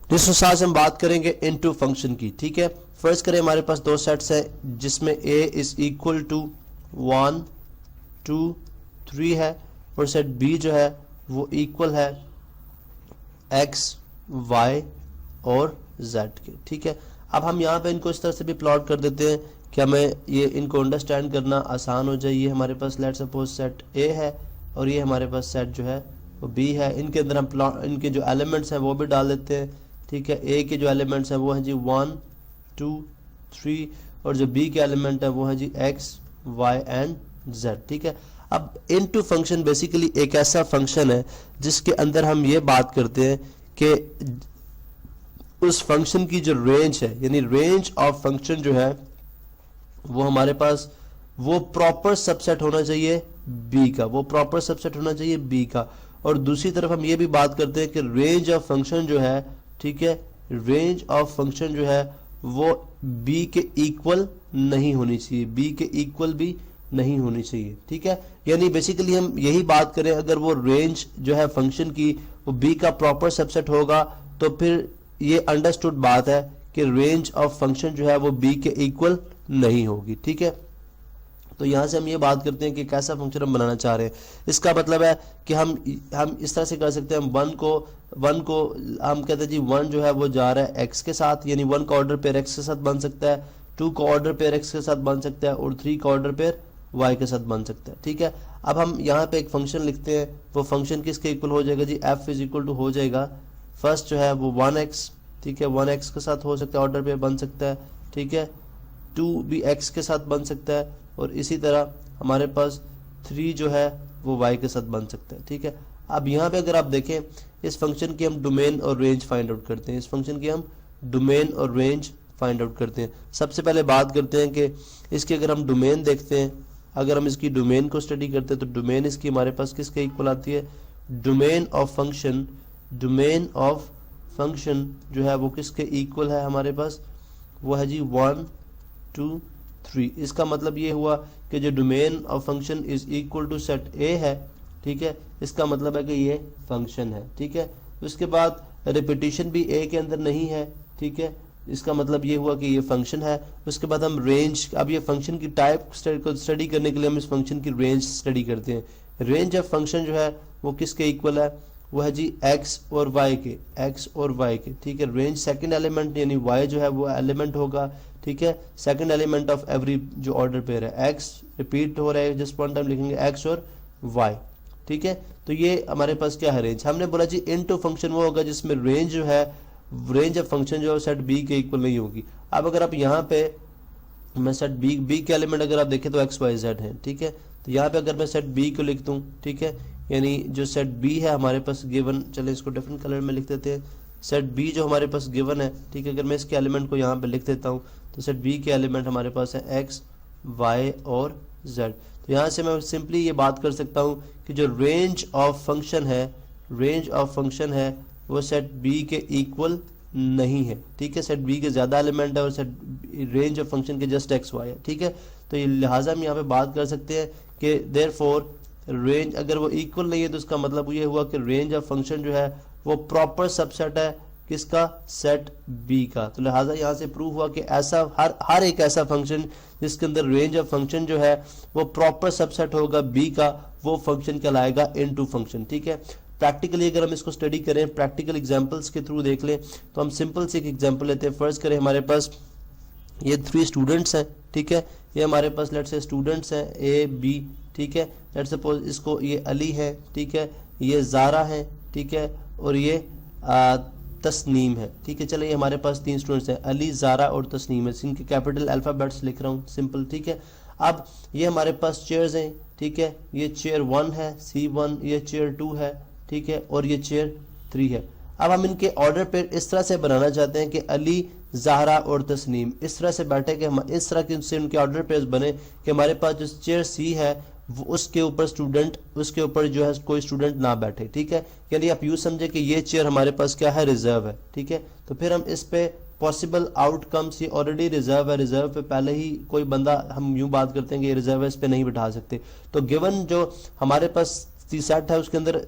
जिस साथ हम बात करेंगे इनटू फंक्शन की। ठीक है, फर्स्ट करें हमारे पास दो सेट्स हैं जिसमें a इज इक्वल टू 1 2 3 है और सेट b जो है वो इक्वल है x y और z के। ठीक है, अब हम यहाँ पे इनको इस तरह से भी प्लॉट कर देते हैं कि हमें ये इनको अंडरस्टैंड करना आसान हो जाए। ये हमारे पास लेट सपोज सेट a है और ये हमारे पास सेट जो है वो b है। इनके अंदर हम प्लॉट इनके जो एलिमेंट्स हैं वो भी डाल देते हैं। ठीक है, a के जो एलिमेंट्स हैं वो हैं जी 1 2 3 और जो b के एलिमेंट है वो है जी x y एंड z। ठीक है, अब इनटू फंक्शन बेसिकली एक ऐसा फंक्शन है जिसके अंदर हम ये बात करते हैं कि उस फंक्शन की जो रेंज है, यानी रेंज ऑफ फंक्शन जो है वो हमारे पास वो प्रॉपर सबसेट होना चाहिए b का, वो प्रॉपर सबसेट होना चाहिए b का। और दूसरी तरफ हम ये भी बात करते हैं कि रेंज ऑफ फंक्शन जो है, ठीक है, रेंज ऑफ फंक्शन जो है वो b के इक्वल नहीं होनी चाहिए, b के इक्वल भी नहीं होनी चाहिए। ठीक है, यानी बेसिकली हम यही बात करें, अगर वो रेंज जो है फंक्शन की वो b का प्रॉपर सबसेट होगा तो फिर ये अंडरस्टूड बात है कि रेंज ऑफ फंक्शन जो है वो b के इक्वल नहीं होगी। ठीक है, तो यहाँ से हम ये बात करते हैं कि कैसा फंक्शन हम बनाना चाह रहे हैं। इसका मतलब है कि हम इस तरह से कर सकते हैं, हम वन को हम कहते हैं जी 1 जो है वो जा रहा है x के साथ, यानी 1 का ऑर्डर पेयर x के साथ बन सकता है, 2 का ऑर्डर पेयर x के साथ बन सकता है और 3 का ऑर्डर पेयर y के साथ बन सकता है। ठीक है, अब हम यहाँ पे एक फंक्शन लिखते हैं, वो फंक्शन किसके इक्वल हो जाएगा जी, f इज इक्वल टू हो जाएगा फर्स्ट जो है वो 1x। ठीक है, 1x के साथ हो सकता है, ऑर्डर पेयर बन सकता है। ठीक है, 2 भी x के साथ बन सकता है और इसी तरह हमारे पास 3 जो है वो y के साथ बन सकता है। ठीक है, अब यहाँ पे अगर आप देखें इस फंक्शन की हम डोमेन और रेंज फाइंड आउट करते हैं, इस फंक्शन की हम डोमेन और रेंज फाइंड आउट करते हैं। सबसे पहले बात करते हैं कि इसकी अगर हम डोमेन देखते हैं, अगर हम इसकी डोमेन को स्टडी करते हैं तो डोमेन इसकी हमारे पास किसके इक्वल आती है, domain of function, domain of function जो है वो किसके इक्वल है हमारे पास, वो है जी 1 2 3। इसका मतलब ये हुआ कि जो domain of function is equal to set a है। ठीक है, इसका मतलब है कि ये फंक्शन है। ठीक है, उसके बाद रिपीटिशन भी a के अंदर नहीं है। ठीक है, इसका मतलब ये हुआ कि ये फंक्शन है। उसके बाद हम रेंज, अब ये फंक्शन की टाइप को स्टडी करने के लिए हम इस फंक्शन की रेंज स्टडी करते हैं। रेंज ऑफ फंक्शन जो है वो किसके इक्वल है, वो है जी x और y के, x और y के। ठीक है, रेंज सेकंड एलिमेंट यानी y जो है वो एलिमेंट होगा। ठीक है, सेकंड एलिमेंट ऑफ एवरी जो ऑर्डर पेयर है, x रिपीट हो रहा है, जिस पॉइंट हम लिखेंगे x और y। ठीक है, तो ये हमारे पास क्या है, रेंज। हमने बोला जी इनटू फंक्शन वो होगा जिसमें रेंज जो है, रेंज ऑफ फंक्शन जो है सेट b के इक्वल नहीं होगी। अब अगर आप यहाँ पे मैं सेट b के एलिमेंट अगर आप देखें तो x y z है। ठीक है, तो यहाँ पे अगर मैं सेट b को लिख दूँ, ठीक है, यानी जो सेट b है हमारे पास गिवन, चले इसको डिफरेंट कलर में लिख देते हैं, सेट b जो हमारे पास गिवन है। ठीक है, अगर मैं इसके एलिमेंट को यहाँ पे लिख देता हूँ तो सेट b के एलिमेंट हमारे पास है x y और z। तो यहाँ से मैं सिंपली ये बात कर सकता हूँ कि जो रेंज ऑफ फंक्शन है, रेंज ऑफ फंक्शन है वो सेट b के इक्वल नहीं है। ठीक है, सेट b के ज़्यादा एलिमेंट है और सेट रेंज ऑफ फंक्शन के जस्ट x y है। ठीक है, तो ये लिहाजा हम यहाँ पे बात कर सकते हैं कि देयरफॉर रेंज अगर वो इक्वल नहीं है तो इसका मतलब ये हुआ कि रेंज ऑफ फंक्शन जो है वो प्रॉपर सबसेट है किसका, सेट b का। तो लिहाजा यहाँ से प्रूव हुआ कि ऐसा हर एक ऐसा फंक्शन जिसके अंदर रेंज ऑफ फंक्शन जो है वो प्रॉपर सबसेट होगा b का, वो फंक्शन कहलाएगा इनटू फंक्शन। ठीक है, प्रैक्टिकली अगर हम इसको स्टडी करें, प्रैक्टिकल एग्जांपल्स के थ्रू देख लें तो हम सिंपल से एक एग्जांपल लेते हैं। फर्स्ट करें, हमारे पास ये 3 स्टूडेंट्स हैं। ठीक है, ये हमारे पास लेट्स से स्टूडेंट्स हैं a b। ठीक है, लेट्स सपोज इसको ये अली है, ठीक है, ये ज़ारा है, ठीक है, और ये तस्नीम है। ठीक है, चलिए ये हमारे पास 3 स्टूडेंट्स हैं, अली, ज़ारा और तस्नीम है। इनके कैपिटल अल्फ़ाबेट्स लिख रहा हूँ, सिंपल। ठीक है, अब ये हमारे पास चेयर्स हैं। ठीक है, ये चेयर 1 है C1, ये चेयर 2 है। ठीक है, और ये चेयर 3 है। अब हम इनके ऑर्डर पे इस तरह से बनाना चाहते हैं कि अली, ज़हरा और तस्नीम इस तरह से बैठे कि हम इस तरह के से उनके ऑर्डर पेयर्स बने कि हमारे पास जो चेयर C है वो उसके ऊपर स्टूडेंट, उसके ऊपर जो है कोई स्टूडेंट ना बैठे। ठीक है, यानी आप यूँ समझे कि ये चेयर हमारे पास क्या है, रिजर्व है। ठीक है, तो फिर हम इस पे पॉसिबल आउटकम्स, ये ऑलरेडी रिजर्व है, रिजर्व पे पहले ही कोई बंदा, हम यूँ बात करते हैं कि ये रिजर्व है, इस पे नहीं बिठा सकते। तो गिवन जो हमारे पास सेट है उसके अंदर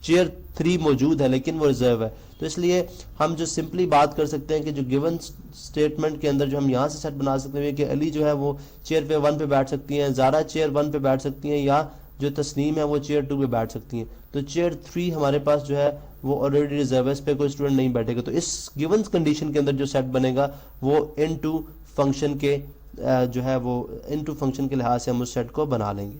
चेयर 3 मौजूद है लेकिन वो रिजर्व है। तो इसलिए हम जो सिंपली बात कर सकते हैं कि जो गिवन स्टेटमेंट के अंदर जो हम यहाँ से सेट बना सकते हैं कि अली जो है वो चेयर पे 1 पे बैठ सकती हैं, ज़ारा चेयर 1 पे बैठ सकती हैं, या जो तस्नीम है वो चेयर 2 पे बैठ सकती हैं। तो चेयर 3 हमारे पास जो है वो ऑलरेडी रिजर्व है, इस पे कोई स्टूडेंट नहीं बैठेगा। तो इस गिवन कंडीशन के अंदर जो सेट बनेगा वो इनटू फंक्शन के जो है वो इनटू फंक्शन के लिहाज से हम उस सेट को बना लेंगे।